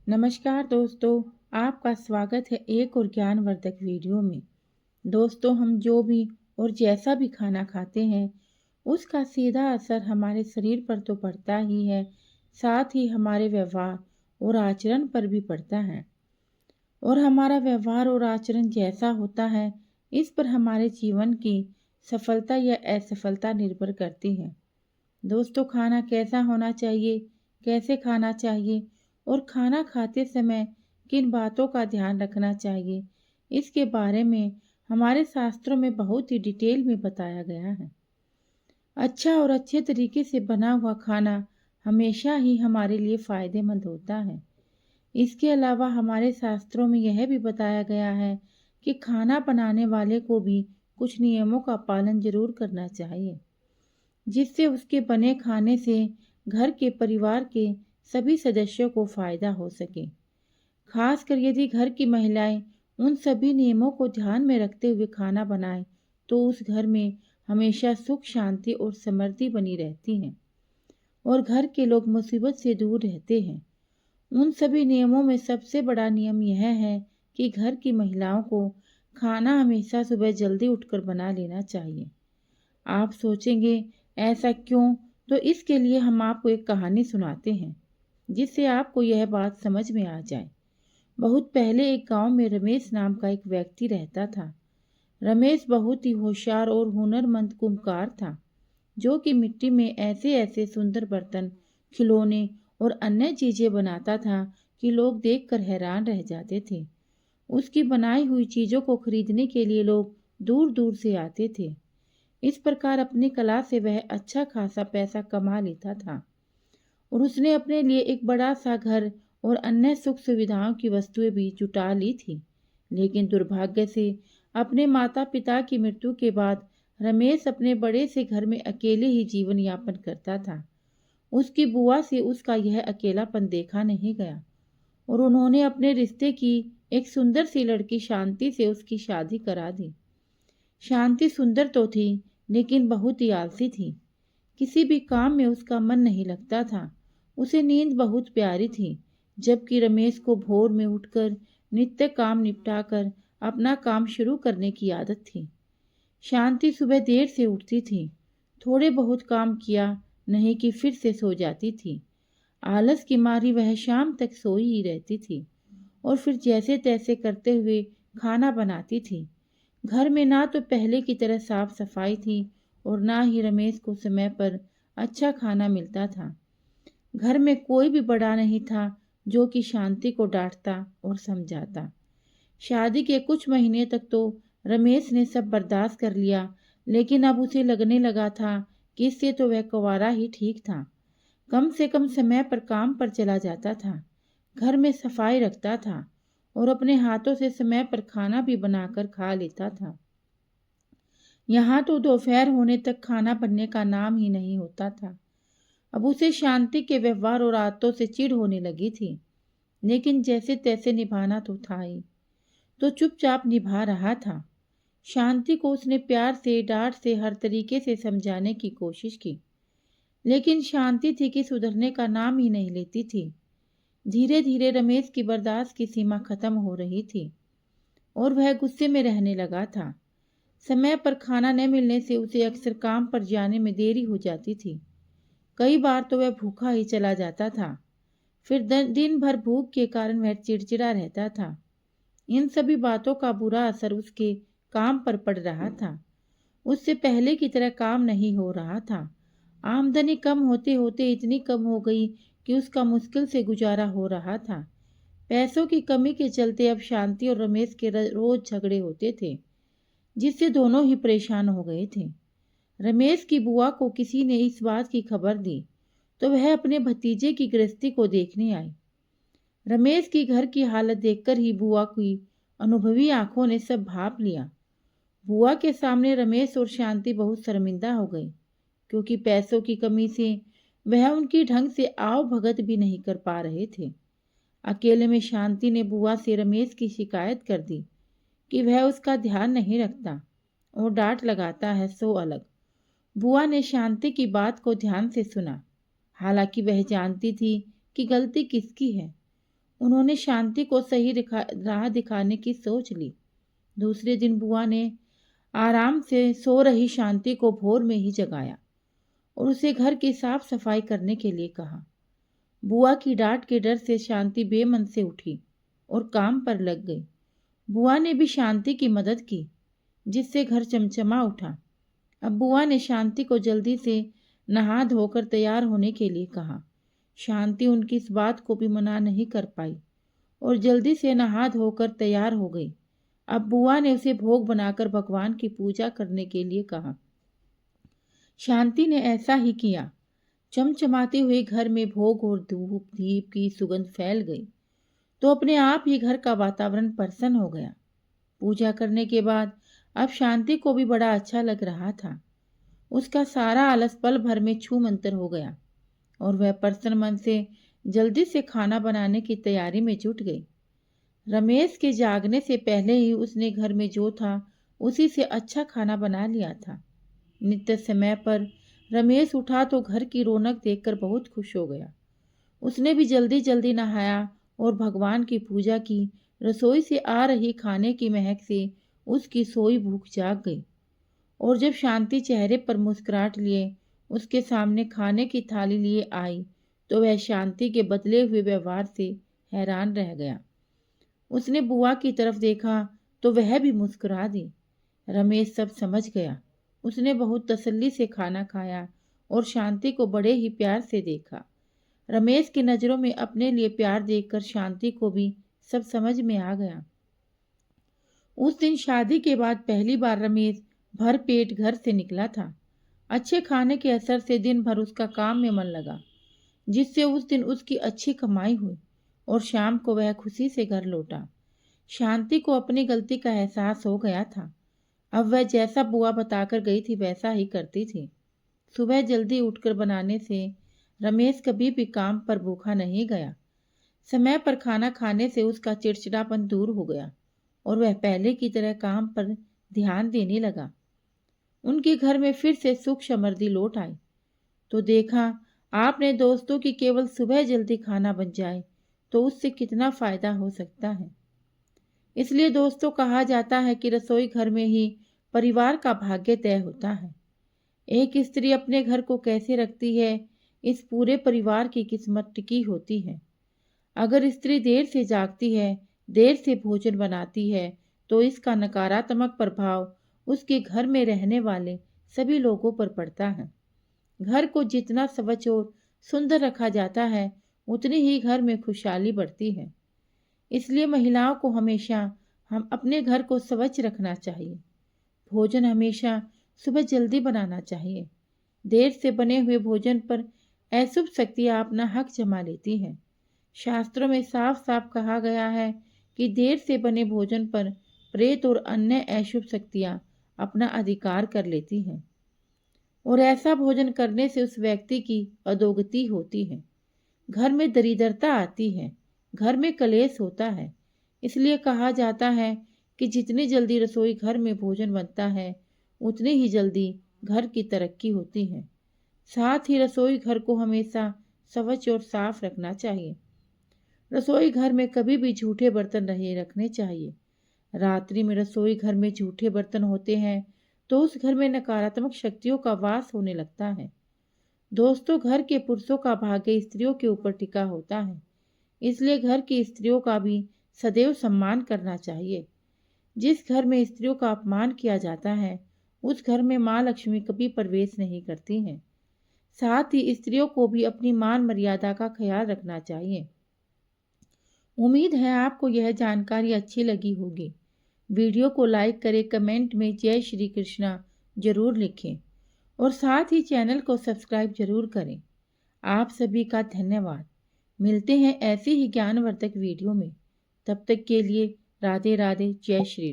नमस्कार दोस्तों, आपका स्वागत है एक और ज्ञानवर्धक वीडियो में। दोस्तों, हम जो भी और जैसा भी खाना खाते हैं, उसका सीधा असर हमारे शरीर पर तो पड़ता ही है, साथ ही हमारे व्यवहार और आचरण पर भी पड़ता है। और हमारा व्यवहार और आचरण जैसा होता है, इस पर हमारे जीवन की सफलता या असफलता निर्भर करती है। दोस्तों, खाना कैसा होना चाहिए, कैसे खाना चाहिए और खाना खाते समय किन बातों का ध्यान रखना चाहिए, इसके बारे में हमारे शास्त्रों में बहुत ही डिटेल में बताया गया है। अच्छा और अच्छे तरीके से बना हुआ खाना हमेशा ही हमारे लिए फ़ायदेमंद होता है। इसके अलावा हमारे शास्त्रों में यह भी बताया गया है कि खाना बनाने वाले को भी कुछ नियमों का पालन ज़रूर करना चाहिए, जिससे उसके बने खाने से घर के परिवार के सभी सदस्यों को फायदा हो सके। खासकर यदि घर की महिलाएं उन सभी नियमों को ध्यान में रखते हुए खाना बनाएं, तो उस घर में हमेशा सुख, शांति और समृद्धि बनी रहती है और घर के लोग मुसीबत से दूर रहते हैं। उन सभी नियमों में सबसे बड़ा नियम यह है कि घर की महिलाओं को खाना हमेशा सुबह जल्दी उठकर बना लेना चाहिए। आप सोचेंगे ऐसा क्यों? तो इसके लिए हम आपको एक कहानी सुनाते हैं, जिससे आपको यह बात समझ में आ जाए। बहुत पहले एक गांव में रमेश नाम का एक व्यक्ति रहता था। रमेश बहुत ही होशियार और हुनरमंद कुम्हार था, जो कि मिट्टी में ऐसे ऐसे सुंदर बर्तन, खिलौने और अन्य चीजें बनाता था कि लोग देखकर हैरान रह जाते थे। उसकी बनाई हुई चीजों को खरीदने के लिए लोग दूर दूर से आते थे। इस प्रकार अपनी कला से वह अच्छा खासा पैसा कमा लेता था और उसने अपने लिए एक बड़ा सा घर और अन्य सुख सुविधाओं की वस्तुएं भी जुटा ली थी। लेकिन दुर्भाग्य से अपने माता पिता की मृत्यु के बाद रमेश अपने बड़े से घर में अकेले ही जीवन यापन करता था। उसकी बुआ से उसका यह अकेलापन देखा नहीं गया और उन्होंने अपने रिश्ते की एक सुंदर सी लड़की शांति से उसकी शादी करा दी। शांति सुंदर तो थी, लेकिन बहुत ही आलसी थी। किसी भी काम में उसका मन नहीं लगता था। उसे नींद बहुत प्यारी थी, जबकि रमेश को भोर में उठकर नित्य काम निपटाकर अपना काम शुरू करने की आदत थी। शांति सुबह देर से उठती थी, थोड़े बहुत काम किया, नहीं कि फिर से सो जाती थी। आलस की मारी वह शाम तक सोई ही रहती थी और फिर जैसे तैसे करते हुए खाना बनाती थी। घर में ना तो पहले की तरह साफ सफाई थी और ना ही रमेश को समय पर अच्छा खाना मिलता था। घर में कोई भी बड़ा नहीं था जो कि शांति को डांटता और समझाता। शादी के कुछ महीने तक तो रमेश ने सब बर्दाश्त कर लिया, लेकिन अब उसे लगने लगा था कि इससे तो वह कुंवारा ही ठीक था। कम से कम समय पर काम पर चला जाता था, घर में सफाई रखता था और अपने हाथों से समय पर खाना भी बनाकर खा लेता था। यहाँ तो दोपहर होने तक खाना बनने का नाम ही नहीं होता था। अब उसे शांति के व्यवहार और आदतों से चिढ़ होने लगी थी, लेकिन जैसे तैसे निभाना तो था ही, तो चुपचाप निभा रहा था। शांति को उसने प्यार से, डांट से, हर तरीके से समझाने की कोशिश की, लेकिन शांति थी कि सुधरने का नाम ही नहीं लेती थी। धीरे धीरे रमेश की बर्दाश्त की सीमा खत्म हो रही थी और वह गुस्से में रहने लगा था। समय पर खाना न मिलने से उसे अक्सर काम पर जाने में देरी हो जाती थी। कई बार तो वह भूखा ही चला जाता था। फिर दिन भर भूख के कारण वह चिड़चिड़ा रहता था। इन सभी बातों का बुरा असर उसके काम पर पड़ रहा था। उससे पहले की तरह काम नहीं हो रहा था। आमदनी कम होते होते इतनी कम हो गई कि उसका मुश्किल से गुजारा हो रहा था। पैसों की कमी के चलते अब शांति और रमेश के रोज झगड़े होते थे, जिससे दोनों ही परेशान हो गए थे। रमेश की बुआ को किसी ने इस बात की खबर दी, तो वह अपने भतीजे की गृहस्थी को देखने आई। रमेश की घर की हालत देखकर ही बुआ की अनुभवी आंखों ने सब भाप लिया। बुआ के सामने रमेश और शांति बहुत शर्मिंदा हो गई, क्योंकि पैसों की कमी से वह उनकी ढंग से आव भगत भी नहीं कर पा रहे थे। अकेले में शांति ने बुआ से रमेश की शिकायत कर दी कि वह उसका ध्यान नहीं रखता और डांट लगाता है सो अलग। बुआ ने शांति की बात को ध्यान से सुना, हालांकि वह जानती थी कि गलती किसकी है। उन्होंने शांति को सही राह दिखाने की सोच ली। दूसरे दिन बुआ ने आराम से सो रही शांति को भोर में ही जगाया और उसे घर की साफ सफाई करने के लिए कहा। बुआ की डांट के डर से शांति बेमन से उठी और काम पर लग गई। बुआ ने भी शांति की मदद की, जिससे घर चमचमा उठा। अब बुआ ने शांति को जल्दी से नहा धोकर तैयार होने के लिए कहा। शांति उनकी इस बात को भी मना नहीं कर पाई और जल्दी से नहा धोकर तैयार हो गई। अब बुआ ने उसे भोग बनाकर भगवान की पूजा करने के लिए कहा। शांति ने ऐसा ही किया। चमचमाते हुए घर में भोग और धूप दीप की सुगंध फैल गई तो अपने आप ही घर का वातावरण प्रसन्न हो गया। पूजा करने के बाद अब शांति को भी बड़ा अच्छा लग रहा था। उसका सारा आलस पल भर में छू मंतर हो गया और वह प्रसन्न मन से जल्दी से खाना बनाने की तैयारी में जुट गई। रमेश के जागने से पहले ही उसने घर में जो था उसी से अच्छा खाना बना लिया था। नित्य समय पर रमेश उठा तो घर की रौनक देखकर बहुत खुश हो गया। उसने भी जल्दी जल्दी नहाया और भगवान की पूजा की। रसोई से आ रही खाने की महक से उसकी सोई भूख जाग गई और जब शांति चेहरे पर मुस्कुराहट लिए उसके सामने खाने की थाली लिए आई तो वह शांति के बदले हुए व्यवहार से हैरान रह गया। उसने बुआ की तरफ देखा तो वह भी मुस्कुरा दी। रमेश सब समझ गया। उसने बहुत तसल्ली से खाना खाया और शांति को बड़े ही प्यार से देखा। रमेश की नज़रों में अपने लिए प्यार देखकर शांति को भी सब समझ में आ गया। उस दिन शादी के बाद पहली बार रमेश भर पेट घर से निकला था। अच्छे खाने के असर से दिन भर उसका काम में मन लगा, जिससे उस दिन उसकी अच्छी कमाई हुई और शाम को वह खुशी से घर लौटा। शांति को अपनी गलती का एहसास हो गया था। अब वह जैसा बुआ बताकर गई थी वैसा ही करती थी। सुबह जल्दी उठकर बनाने से रमेश कभी भी काम पर भूखा नहीं गया। समय पर खाना खाने से उसका चिड़चिड़ापन दूर हो गया और वह पहले की तरह काम पर ध्यान देने लगा। उनके घर में फिर से सुख समृद्धि लौट आई। तो देखा आपने दोस्तों कि केवल सुबह जल्दी खाना बन जाए तो उससे कितना फायदा हो सकता है। इसलिए दोस्तों कहा जाता है कि रसोई घर में ही परिवार का भाग्य तय होता है। एक स्त्री अपने घर को कैसे रखती है, इस पूरे परिवार की किस्मत टिकी होती है। अगर स्त्री देर से जागती है, देर से भोजन बनाती है, तो इसका नकारात्मक प्रभाव उसके घर में रहने वाले सभी लोगों पर पड़ता है। घर को जितना स्वच्छ और सुंदर रखा जाता है, उतनी ही घर में खुशहाली बढ़ती है। इसलिए महिलाओं को हमेशा हम अपने घर को स्वच्छ रखना चाहिए। भोजन हमेशा सुबह जल्दी बनाना चाहिए। देर से बने हुए भोजन पर अशुभ शक्तियाँ अपना हक जमा लेती हैं। शास्त्रों में साफ साफ कहा गया है कि देर से बने भोजन पर प्रेत और अन्य अशुभ शक्तियाँ अपना अधिकार कर लेती हैं और ऐसा भोजन करने से उस व्यक्ति की अधोगति होती है। घर में दरिद्रता आती है, घर में कलेश होता है। इसलिए कहा जाता है कि जितनी जल्दी रसोई घर में भोजन बनता है उतनी ही जल्दी घर की तरक्की होती है। साथ ही रसोई घर को हमेशा स्वच्छ और साफ रखना चाहिए। रसोई घर में कभी भी झूठे बर्तन नहीं रखने चाहिए। रात्रि में रसोई घर में झूठे बर्तन होते हैं तो उस घर में नकारात्मक शक्तियों का वास होने लगता है। दोस्तों, घर के पुरुषों का भाग्य स्त्रियों के ऊपर टिका होता है। इसलिए घर की स्त्रियों का भी सदैव सम्मान करना चाहिए। जिस घर में स्त्रियों का अपमान किया जाता है उस घर में माँ लक्ष्मी कभी प्रवेश नहीं करती हैं। साथ ही स्त्रियों को भी अपनी मान मर्यादा का ख्याल रखना चाहिए। उम्मीद है आपको यह जानकारी अच्छी लगी होगी। वीडियो को लाइक करें, कमेंट में जय श्री कृष्णा जरूर लिखें और साथ ही चैनल को सब्सक्राइब जरूर करें। आप सभी का धन्यवाद। मिलते हैं ऐसे ही ज्ञानवर्धक वीडियो में। तब तक के लिए राधे राधे, जय श्री।